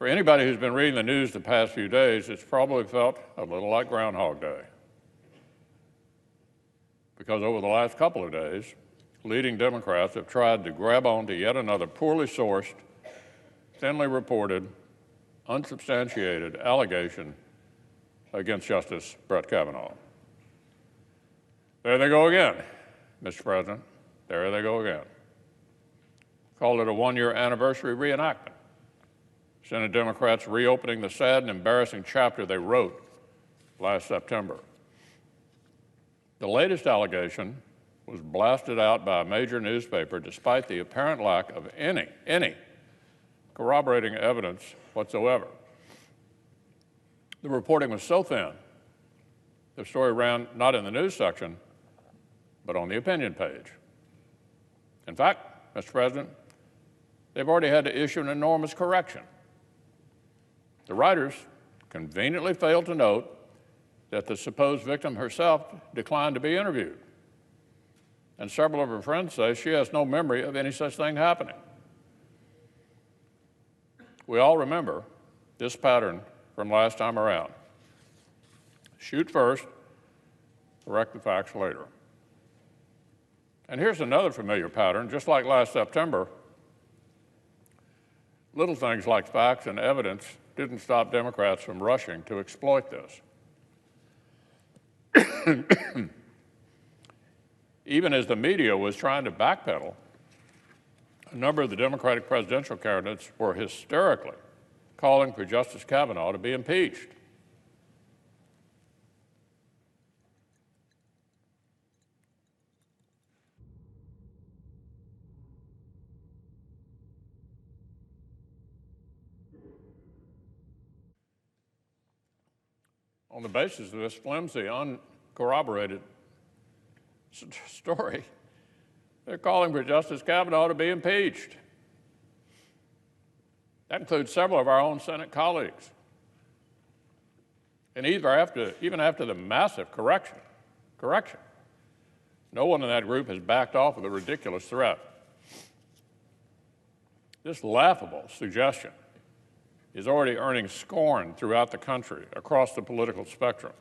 For anybody who's been reading the news the past few days, it's probably felt a little like Groundhog Day. Because over the last couple of days, leading Democrats have tried to grab on to yet another poorly sourced, thinly reported, unsubstantiated allegation against Justice Brett Kavanaugh. There they go again, Mr. President. There they go again. Called it a one-year anniversary reenactment. Senate Democrats reopening the sad and embarrassing chapter they wrote last September. The latest allegation was blasted out by a major newspaper despite the apparent lack of any corroborating evidence whatsoever. The reporting was so thin, the story ran not in the news section, but on the opinion page. In fact, Mr. President, they've already had to issue an enormous correction. The writers conveniently failed to note that the supposed victim herself declined to be interviewed. And several of her friends say she has no memory of any such thing happening. We all remember this pattern from last time around. Shoot first, correct the facts later. And here's another familiar pattern. Just like last September, little things like facts and evidence didn't stop Democrats from rushing to exploit this. Even as the media was trying to backpedal, a number of the Democratic presidential candidates were hysterically calling for Justice Kavanaugh to be impeached. On the basis of this flimsy, uncorroborated story, they're calling for Justice Kavanaugh to be impeached. That includes several of our own Senate colleagues. And even after the massive correction, no one in that group has backed off of the ridiculous threat. This laughable suggestion is already earning scorn throughout the country, across the political spectrum.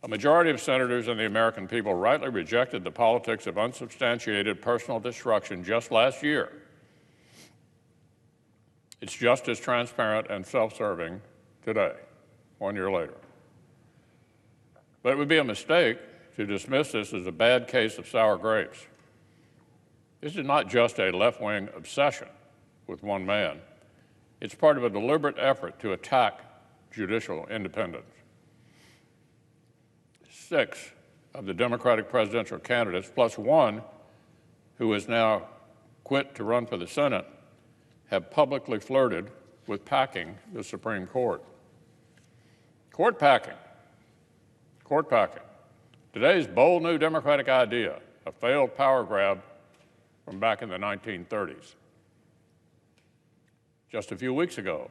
A majority of senators and the American people rightly rejected the politics of unsubstantiated personal destruction just last year. It's just as transparent and self-serving today, 1 year later. But it would be a mistake to dismiss this as a bad case of sour grapes. This is not just a left-wing obsession with one man. It's part of a deliberate effort to attack judicial independence. 6 of the Democratic presidential candidates, plus one who has now quit to run for the Senate, have publicly flirted with packing the Supreme Court. Court packing. Today's bold new Democratic idea, a failed power grab from back in the 1930s. Just a few weeks ago,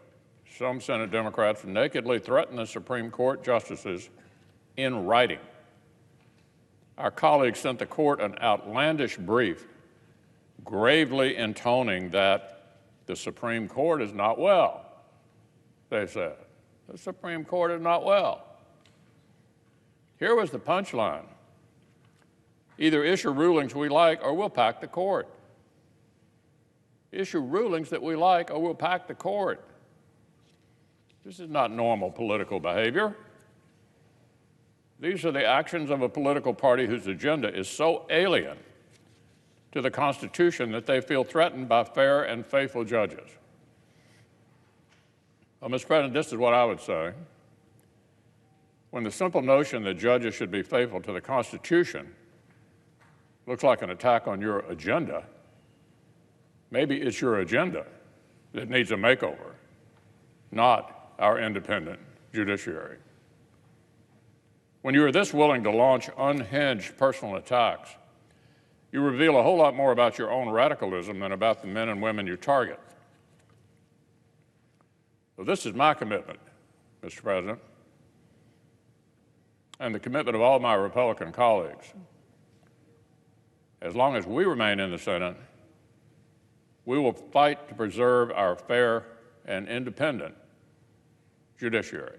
some Senate Democrats nakedly threatened the Supreme Court justices in writing. Our colleagues sent the court an outlandish brief, gravely intoning that the Supreme Court is not well, they said. The Supreme Court is not well. Here was the punchline. Either issue rulings we like or we'll pack the court. Issue rulings that we like or we'll pack the court. This is not normal political behavior. These are the actions of a political party whose agenda is so alien to the Constitution that they feel threatened by fair and faithful judges. Well, Mr. President, this is what I would say. When the simple notion that judges should be faithful to the Constitution looks like an attack on your agenda, maybe it's your agenda that needs a makeover, not our independent judiciary. When you are this willing to launch unhinged personal attacks, you reveal a whole lot more about your own radicalism than about the men and women you target. So this is my commitment, Mr. President, and the commitment of all my Republican colleagues. As long as we remain in the Senate, we will fight to preserve our fair and independent judiciary.